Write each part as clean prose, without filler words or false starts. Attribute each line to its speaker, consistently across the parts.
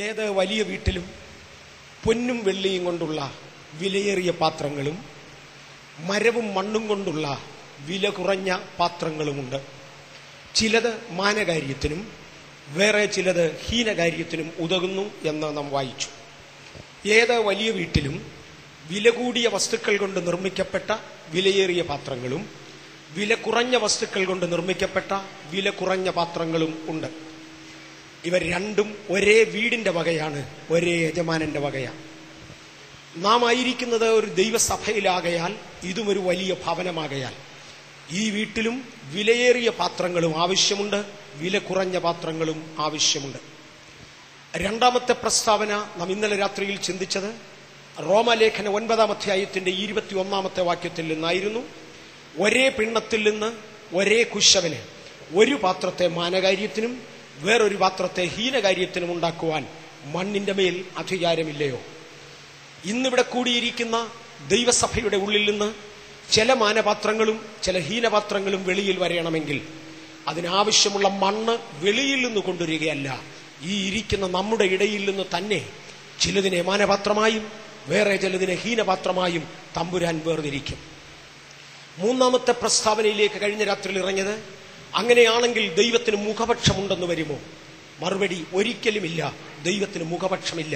Speaker 1: ഏത് വലിയ വീട്ടിലും പൊന്നും വെള്ളിയും കൊണ്ടുള്ള വിലയേറിയ പാത്രങ്ങളും മരവും മണ്ണും കൊണ്ടുള്ള വില കുറഞ്ഞ പാത്രങ്ങളുമുണ്ട്. ചിലത് മാനകാര്യത്തിനും വേറെ ചിലത് ഹീനകാര്യത്തിനും ഉതകുന്നു എന്ന് നാം വായിച്ചു. ഏത് വലിയ വീട്ടിലും വില കൂടിയ വസ്തുക്കൾ കൊണ്ട് നിർമ്മിക്കപ്പെട്ട വിലയേറിയ പാത്രങ്ങളും വില കുറഞ്ഞ വസ്തുക്കൾ കൊണ്ട് നിർമ്മിക്കപ്പെട്ട വില കുറഞ്ഞ പാത്രങ്ങളും ഉണ്ട്. ഇവർ രണ്ടും ഒരേ വീടിന്റെ വകയാണ്, ഒരേ യജമാനന്റെ വകയാണ്. നാം ആയിരിക്കുന്നത് ഒരു ദൈവസഭയിലാകയാൽ ഇതും ഒരു വലിയ ഭവനമാകയാൽ ഈ വീട്ടിലും വിലയേറിയ പാത്രങ്ങളും ആവശ്യമുണ്ട്, വില കുറഞ്ഞ പാത്രങ്ങളും ആവശ്യമുണ്ട്. രണ്ടാമത്തെ പ്രസ്താവന നാം ഇന്നലെ രാത്രിയിൽ ചിന്തിച്ചത് റോമാലേഖന 9-ാം അധ്യായത്തിന്റെ 21-ാമത്തെ വാക്യത്തിൽ നിന്നായിരുന്നു. ഒരേ പിണ്ണത്തിൽ നിന്ന് ഒരേ കുശവന് ഒരു പാത്രത്തെ മാനകാര്യത്തിനും വേറൊരു പാത്രത്തെ ഹീനകാര്യത്തിനും ഉണ്ടാക്കുവാൻ മണ്ണിന്റെ മേൽ അധികാരമില്ലയോ? ഇന്നിവിടെ കൂടിയിരിക്കുന്ന ദൈവസഭയുടെ ഉള്ളിൽ നിന്ന് ചില മാനപാത്രങ്ങളും ചില ഹീനപാത്രങ്ങളും വെളിയിൽ വരണമെങ്കിൽ അതിനാവശ്യമുള്ള മണ്ണ് വെളിയിൽ നിന്ന് കൊണ്ടുവരികയല്ല, ഈ ഇരിക്കുന്ന നമ്മുടെ ഇടയിൽ നിന്ന് തന്നെ ചിലതിനെ മാനപാത്രമായും വേറെ ചിലതിനെ ഹീനപാത്രമായും തമ്പുരാൻ വേർതിരിക്കും. മൂന്നാമത്തെ പ്രസ്താവനയിലേക്ക് കഴിഞ്ഞ രാത്രിയിൽ ഇറങ്ങിയത്, അങ്ങനെയാണെങ്കിൽ ദൈവത്തിന് മുഖപക്ഷമുണ്ടെന്ന് വരുമോ? മറുപടി, ഒരിക്കലുമില്ല. ദൈവത്തിന് മുഖപക്ഷമില്ല.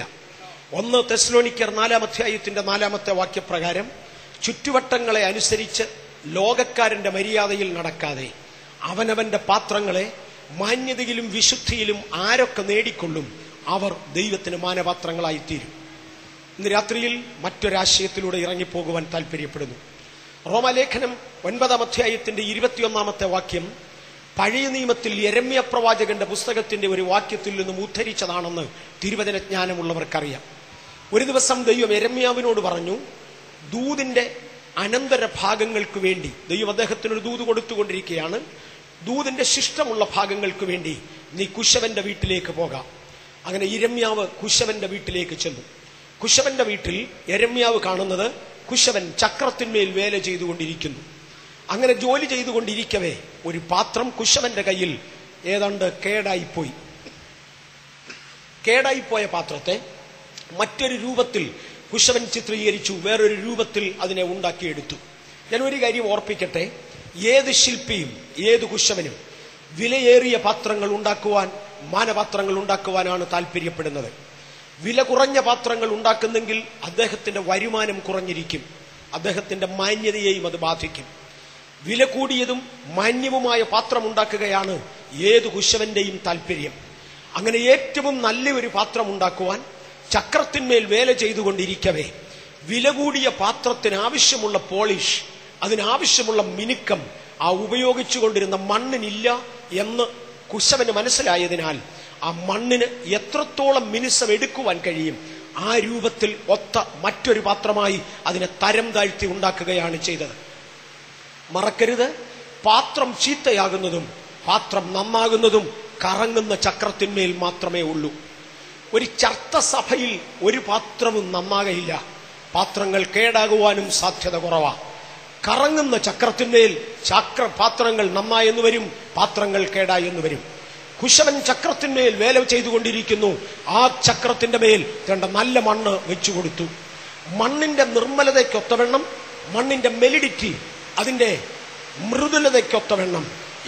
Speaker 1: 1 തെസ്സലോനിക്കർ 4-ാം അധ്യായത്തിന്റെ 4-ാമത്തെ വാക്യപ്രകാരം ചുറ്റുവട്ടങ്ങളെ അനുസരിച്ച് ലോകക്കാരന്റെ മര്യാദയിൽ നടക്കാതെ അവനവന്റെ പാത്രങ്ങളെ മാന്യതയിലും വിശുദ്ധിയിലും ആരൊക്കെ നേടിക്കൊള്ളും അവർ ദൈവത്തിന് മാനപാത്രങ്ങളായിത്തീരും. ഇന്ന് രാത്രിയിൽ മറ്റൊരാശയത്തിലൂടെ ഇറങ്ങിപ്പോകുവാൻ താല്പര്യപ്പെടുന്നു. റോമാലേഖനം 9-ാം അധ്യായത്തിന്റെ 21-ാമത്തെ വാക്യം പഴയ നിയമത്തിൽ യെരമ്യാ പ്രവാചകന്റെ പുസ്തകത്തിന്റെ ഒരു വാക്യത്തിൽ നിന്നും ഉദ്ധരിച്ചതാണെന്ന് തിരുവചന ജ്ഞാനമുള്ളവർക്കറിയാം. ഒരു ദിവസം ദൈവം യെരമ്യാവിനോട് പറഞ്ഞു, ദൂതിന്റെ അനന്തര ഭാഗങ്ങൾക്ക് വേണ്ടി ദൈവം അദ്ദേഹത്തിനൊരു ദൂത് കൊടുത്തുകൊണ്ടിരിക്കുകയാണ്. ദൂതിന്റെ ശിഷ്ടമുള്ള ഭാഗങ്ങൾക്ക് വേണ്ടി നീ കുശവന്റെ വീട്ടിലേക്ക് പോകാം. അങ്ങനെ യിരെമ്യാവ് കുശവന്റെ വീട്ടിലേക്ക് ചെന്നു. കുശവന്റെ വീട്ടിൽ യെരമ്യാവ് കാണുന്നത് കുശവൻ ചക്രത്തിന്മേൽ വേല ചെയ്തുകൊണ്ടിരിക്കുന്നു. അങ്ങനെ ജോലി ചെയ്തുകൊണ്ടിരിക്കവേ ഒരു പാത്രം കുശവന്റെ കയ്യിൽ ഏതാണ്ട് കേടായിപ്പോയ പാത്രത്തെ മറ്റൊരു രൂപത്തിൽ കുശവൻ ചിത്രീകരിച്ചു, വേറൊരു രൂപത്തിൽ അതിനെ ഉണ്ടാക്കിയെടുത്തു. ഞാൻ ഒരു കാര്യം ഓർപ്പിക്കട്ടെ, ഏത് ശില്പിയും ഏത് കുശവനും വിലയേറിയ പാത്രങ്ങൾ ഉണ്ടാക്കുവാൻ, മാനപാത്രങ്ങൾ ഉണ്ടാക്കുവാനാണ് താല്പര്യപ്പെടുന്നത്. വില കുറഞ്ഞ പാത്രങ്ങൾ ഉണ്ടാക്കുന്നെങ്കിൽ അദ്ദേഹത്തിന്റെ വരുമാനം കുറഞ്ഞിരിക്കും, അദ്ദേഹത്തിന്റെ മാന്യതയെയും അത് ബാധിക്കും. വില കൂടിയതും മാന്യവുമായ പാത്രം ഉണ്ടാക്കുകയാണ് ഏത് കുശവന്റെയും താല്പര്യം. അങ്ങനെ ഏറ്റവും നല്ലൊരു പാത്രം ഉണ്ടാക്കുവാൻ ചക്രത്തിന്മേൽ വേല ചെയ്തുകൊണ്ടിരിക്കവേ വില കൂടിയ പാത്രത്തിന് ആവശ്യമുള്ള പോളിഷ്, അതിനാവശ്യമുള്ള മിനുക്കം ആ ഉപയോഗിച്ചുകൊണ്ടിരുന്ന മണ്ണിനില്ല എന്ന് കുശവന് മനസ്സിലായതിനാൽ ആ മണ്ണിന് എത്രത്തോളം മിനുസം എടുക്കുവാൻ കഴിയും ആ രൂപത്തിൽ ഒത്ത മറ്റൊരു പാത്രമായി അതിനെ തരം താഴ്ത്തി ഉണ്ടാക്കുകയാണ് ചെയ്തത്. മറക്കരുത്, പാത്രം ചീത്തയാകുന്നതും പാത്രം നന്നാകുന്നതും കറങ്ങുന്ന ചക്രത്തിന്മേൽ മാത്രമേ ഉള്ളൂ. ഒരു ചർത്ത സഭയിൽ ഒരു പാത്രവും നന്നാകയില്ല, പാത്രങ്ങൾ കേടാകുവാനും സാധ്യത കുറവാണ്. കറങ്ങുന്ന ചക്രത്തിന്മേൽ പാത്രങ്ങൾ നന്നായെന്ന് വരും, പാത്രങ്ങൾ കേടായെന്ന് വരും. കുശവൻ ചക്രത്തിന്മേൽ വേല ചെയ്തുകൊണ്ടിരിക്കുന്നു. ആ ചക്രത്തിന്റെ മേൽ നല്ല മണ്ണ് വെച്ചു കൊടുത്തു. മണ്ണിന്റെ നിർമ്മലതയ്ക്കൊത്തവണ്ണം, മണ്ണിന്റെ മെലിഡിറ്റി, അതിന്റെ മൃദുലതയ്ക്കൊത്തവണ്ണം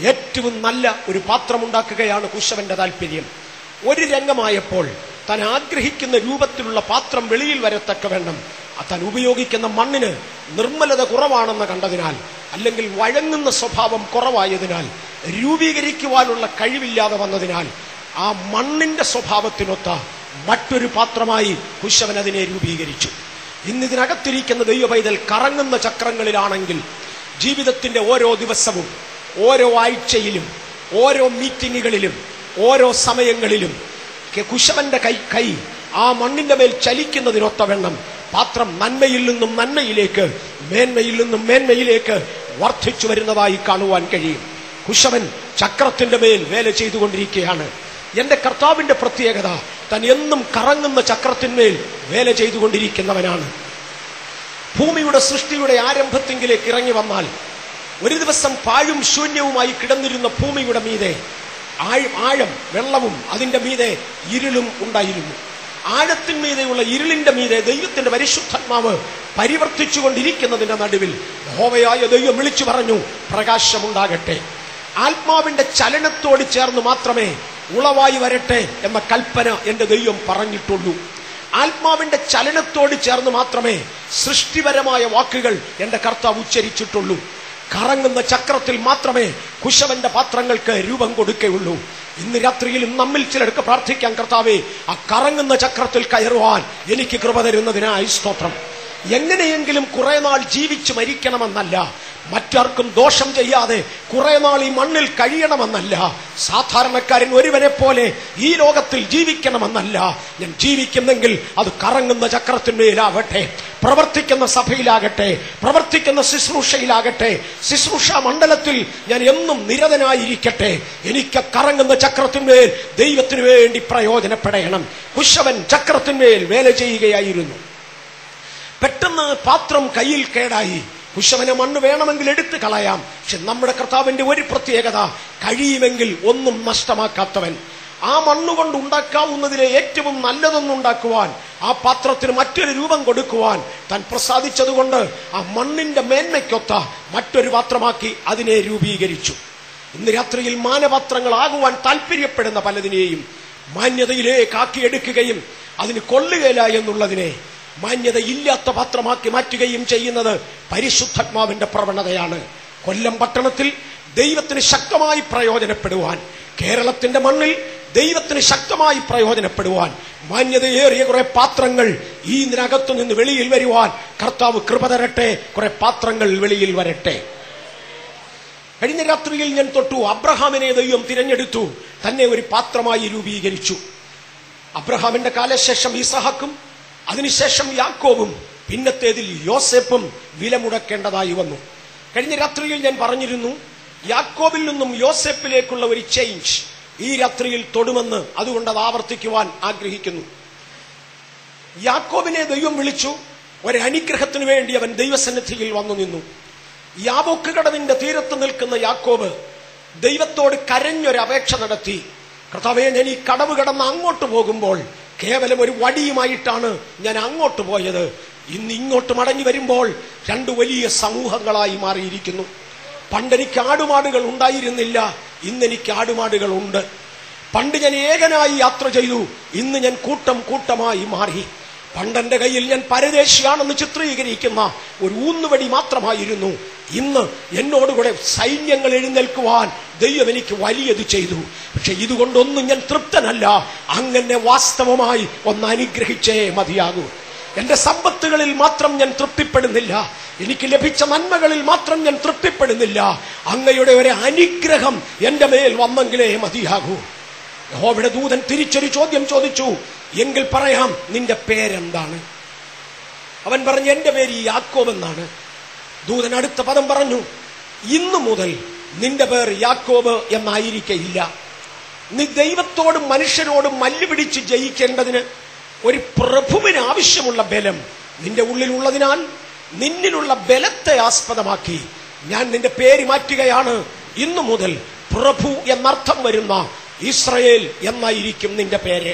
Speaker 1: ഏറ്റവും നല്ല ഒരു പാത്രമുണ്ടാക്കുകയാണ് കുശവന്റെ താല്പര്യം. ഒരു രംഗമായപ്പോൾ താൻ ആഗ്രഹിക്കുന്ന രൂപത്തിലുള്ള പാത്രം വെളിയിൽ വരത്തക്കവണ്ണം താൻ ഉപയോഗിക്കുന്ന മണ്ണിന് നിർമ്മലത കുറവാണെന്ന് കണ്ടതിനാൽ, അല്ലെങ്കിൽ വഴങ്ങുന്ന സ്വഭാവം കുറവായതിനാൽ, രൂപീകരിക്കുവാനുള്ള കഴിവില്ലാതെ വന്നതിനാൽ ആ മണ്ണിന്റെ സ്വഭാവത്തിനൊത്ത മറ്റൊരു പാത്രമായി കുശവൻ അതിനെ രൂപീകരിച്ചു. ഇന്നിതിനകത്തിരിക്കുന്ന ദൈവപൈതൽ കറങ്ങുന്ന ചക്രങ്ങളിലാണെങ്കിൽ ജീവിതത്തിന്റെ ഓരോ ദിവസവും, ഓരോ ആഴ്ചയിലും, ഓരോ മീറ്റിങ്ങുകളിലും, ഓരോ സമയങ്ങളിലും കുശവന്റെ കൈ ആ മണ്ണിന്റെ മേൽ ചലിക്കുന്നതിനൊത്തവണ്ണം പാത്രം നന്മയിൽ നിന്നും നന്മയിലേക്ക്, മേന്മയിൽ നിന്നും മേന്മയിലേക്ക് വർദ്ധിച്ചു വരുന്നതായി കാണുവാൻ കഴിയും. കുശവൻ ചക്രത്തിന്റെ മേൽ വേല ചെയ്തുകൊണ്ടിരിക്കുകയാണ്. എന്റെ കർത്താവിന്റെ പ്രത്യേകത, താൻ എന്നും കറങ്ങുന്ന ചക്രത്തിന്മേൽ വേല ചെയ്തുകൊണ്ടിരിക്കുന്നവനാണ്. ഭൂമിയുടെ സൃഷ്ടിയുടെ ആരംഭത്തിങ്കിലേക്ക് ഇറങ്ങി വന്നാൽ ഒരു ദിവസം പാഴും ശൂന്യവുമായി കിടന്നിരുന്ന ഭൂമിയുടെ മീതെ ആഴം വെള്ളവും അതിന്റെ മീതെ ഇരുളും ഉണ്ടായിരുന്നു. ആഴത്തിന്മീതെയുള്ള ഇരുളിന്റെ മീതെ ദൈവത്തിന്റെ പരിശുദ്ധാത്മാവ് പരിവർത്തിച്ചുകൊണ്ടിരിക്കുന്നതിന്റെ നടുവിൽ യഹോവയായ ദൈവം വിളിച്ചു പറഞ്ഞു, പ്രകാശമുണ്ടാകട്ടെ. ആത്മാവിന്റെ ചലനത്തോട് ചേർന്ന് മാത്രമേ ഉളവായി വരട്ടെ എന്ന കൽപ്പന എന്റെ ദൈവം പറഞ്ഞിട്ടുള്ളൂ. ആത്മാവിന്റെ ചലനത്തോട് ചേർന്ന് മാത്രമേ സൃഷ്ടിപരമായ വാക്കുകൾ എന്റെ കർത്താവ് ഉച്ചരിച്ചിട്ടുള്ളൂ. കറങ്ങുന്ന ചക്രത്തിൽ മാത്രമേ കുശവന്റെ പാത്രങ്ങൾക്ക് രൂപം കൊടുക്കുകയുള്ളൂ. ഇന്ന് രാത്രിയിലും നമ്മിൽ ചിലർക്ക് പ്രാർത്ഥിക്കാൻ, കർത്താവേ, ആ കറങ്ങുന്ന ചക്രത്തിൽ കയറുവാൻ എനിക്ക് കൃപ തരുന്നതിനായി സ്തോത്രം. എങ്ങനെയെങ്കിലും കുറെ നാൾ ജീവിച്ച് മരിക്കണമെന്നല്ല, മറ്റാർക്കും ദോഷം ചെയ്യാതെ കുറെ നാൾ ഈ മണ്ണിൽ കഴിയണമെന്നല്ല, സാധാരണക്കാരൻ ഒരുവനെ പോലെ ഈ ലോകത്തിൽ ജീവിക്കണമെന്നല്ല. ഞാൻ ജീവിക്കുന്നെങ്കിൽ അത് കറങ്ങുന്ന ചക്രത്തിന്മേലാകട്ടെ, പ്രവർത്തിക്കുന്ന സഭയിലാകട്ടെ, പ്രവർത്തിക്കുന്ന ശുശ്രൂഷയിലാകട്ടെ, ശുശ്രൂഷ മണ്ഡലത്തിൽ ഞാൻ എന്നും നിരതനായിരിക്കട്ടെ. എനിക്ക് കറങ്ങുന്ന ചക്രത്തിന്മേൽ ദൈവത്തിനു വേണ്ടി പ്രയോജനപ്പെടണം. കുശവൻ ചക്രത്തിന്മേൽ വേല ചെയ്യുകയായിരുന്നു. പെട്ടെന്ന് പാത്രം കയ്യിൽ കേടായി. കുശവനെ മണ്ണ് വേണമെങ്കിൽ എടുത്തു കളയാം. പക്ഷെ നമ്മുടെ കർത്താവിന്റെ ഒരു പ്രത്യേകത, കഴിയുമെങ്കിൽ ഒന്നും നഷ്ടമാക്കാത്തവൻ. ആ മണ്ണുകൊണ്ട് ഉണ്ടാക്കാവുന്നതിലെ ഏറ്റവും നല്ലതൊന്നുണ്ടാക്കുവാൻ, ആ പാത്രത്തിന് മറ്റൊരു രൂപം കൊടുക്കുവാൻ താൻ പ്രസാദിച്ചതുകൊണ്ട് ആ മണ്ണിന്റെ മേന്മയ്ക്കൊത്ത മറ്റൊരു പാത്രമാക്കി അതിനെ രൂപീകരിച്ചു. ഇന്ന് രാത്രിയിൽ മാനപാത്രങ്ങളാകുവാൻ താല്പര്യപ്പെടുന്ന പലതിനെയും മാന്യതയിലേക്ക് ആക്കിയെടുക്കുകയും അതിന് കൊള്ളുകയില്ല എന്നുള്ളതിനെ മാന്യതയില്ലാത്ത പാത്രമാക്കി മാറ്റുകയും ചെയ്യുന്നത് പരിശുദ്ധാത്മാവിന്റെ പ്രവണതയാണ്. കൊല്ലം പട്ടണത്തിൽ ദൈവത്തിന് ശക്തമായി പ്രയോജനപ്പെടുവാൻ, കേരളത്തിന്റെ മണ്ണിൽ ദൈവത്തിന് ശക്തമായി പ്രയോജനപ്പെടുവാൻ മാന്യതയേറിയ കുറെ പാത്രങ്ങൾ ഈ ഇതിനകത്തു നിന്ന് വെളിയിൽ വരുവാൻ കർത്താവ് കൃപ തരട്ടെ. കുറെ പാത്രങ്ങൾ വെളിയിൽ വരട്ടെ. കഴിഞ്ഞ രാത്രിയിൽ ഞാൻ തൊട്ടു, അബ്രഹാമിനെ ദൈവം തിരഞ്ഞെടുത്തു, തന്നെ ഒരു പാത്രമായി രൂപീകരിച്ചു. അബ്രഹാമിന്റെ കാലശേഷം ഈസഹാക്കും അതിനുശേഷം യാക്കോബും പിന്നത്തേതിൽ യോസേപ്പും വില മുടക്കേണ്ടതായി വന്നു. കഴിഞ്ഞ രാത്രിയിൽ ഞാൻ പറഞ്ഞിരുന്നു, യാക്കോബിൽ നിന്നും യോസേപ്പിലേക്കുള്ള ഒരു ചേഞ്ച് ഈ രാത്രിയിൽ തൊടുമെന്ന്. അതുകൊണ്ട് അത് ആവർത്തിക്കുവാൻ ആഗ്രഹിക്കുന്നു. യാക്കോബിനെ ദൈവം വിളിച്ചു. ഒരനുഗ്രഹത്തിനു വേണ്ടി അവൻ ദൈവസന്നിധിയിൽ വന്നു നിന്നു. യാബോക്ക് കടവിന്റെ തീരത്ത് നിൽക്കുന്ന യാക്കോബ് ദൈവത്തോട് കരഞ്ഞൊരപേക്ഷ നടത്തി. കർത്താവേ, ഞാൻ ഈ കടവ് കടന്ന് അങ്ങോട്ട് പോകുമ്പോൾ കേവലം ഒരു വടിയുമായിട്ടാണ് ഞാൻ അങ്ങോട്ട് പോയത്. ഇന്ന് ഇങ്ങോട്ട് മടങ്ങി വരുമ്പോൾ രണ്ട് വലിയ സമൂഹങ്ങളായി മാറിയിരിക്കുന്നു. പണ്ടെനിക്ക് ആടുമാടുകൾ ഉണ്ടായിരുന്നില്ല, ഇന്നെനിക്ക് ആടുമാടുകൾ ഉണ്ട്. പണ്ട് ഞാൻ ഏകനായി യാത്ര ചെയ്തു, ഇന്ന് ഞാൻ കൂട്ടം കൂട്ടമായി മാറി. പണ്ടെന്റെ കയ്യിൽ ഞാൻ പരദേശിയാണെന്ന് ചിത്രീകരിക്കുന്ന ഒരു ഊന്നുവടി മാത്രമായിരുന്നു. ഇന്ന് എന്നോടുകൂടെ സൈന്യങ്ങൾ എഴുന്നേൽക്കുവാൻ ദൈവം എനിക്ക് വലിയത് ചെയ്തു. പക്ഷെ ഇതുകൊണ്ടൊന്നും ഞാൻ തൃപ്തനല്ല. അങ്ങനെ വാസ്തവമായി ഒന്ന് അനുഗ്രഹിച്ചേ മതിയാകൂ. എന്റെ സമ്പത്തുകളിൽ മാത്രം ഞാൻ തൃപ്തിപ്പെടുന്നില്ല, എനിക്ക് ലഭിച്ച നന്മകളിൽ മാത്രം ഞാൻ തൃപ്തിപ്പെടുന്നില്ല. അങ്ങയുടെ ഒരു അനുഗ്രഹം എന്റെ മേൽ വന്നെങ്കിലേ മതിയാകൂ. യഹോവയുടെ ദൂതൻ തിരിച്ചൊരു ചോദ്യം ചോദിച്ചു, എങ്കിൽ പറയാം, നിന്റെ പേരെന്താണ്? അവൻ പറഞ്ഞു, എന്റെ പേര് യാക്കോബ് എന്നാണ്. ദൂതൻ അടുത്ത പദം പറഞ്ഞു, ഇന്നു മുതൽ നിന്റെ പേർ യാക്കോബ് എന്നായിരിക്കയില്ല. നീ ദൈവത്തോടും മനുഷ്യരോടും മല്ലുപിടിച്ച് ജയിക്കേണ്ടതിന് ഒരു പ്രഭുവിന് ആവശ്യമുള്ള ബലം നിന്റെ ഉള്ളിലുള്ളതിനാൽ നിന്നിലുള്ള ബലത്തെ ആസ്പദമാക്കി ഞാൻ നിന്റെ പേര് മാറ്റുകയാണ്. ഇന്നു മുതൽ പ്രഭു എന്നർത്ഥം വരുന്ന ഇസ്രായേൽ എന്നായിരിക്കും നിന്റെ പേര്.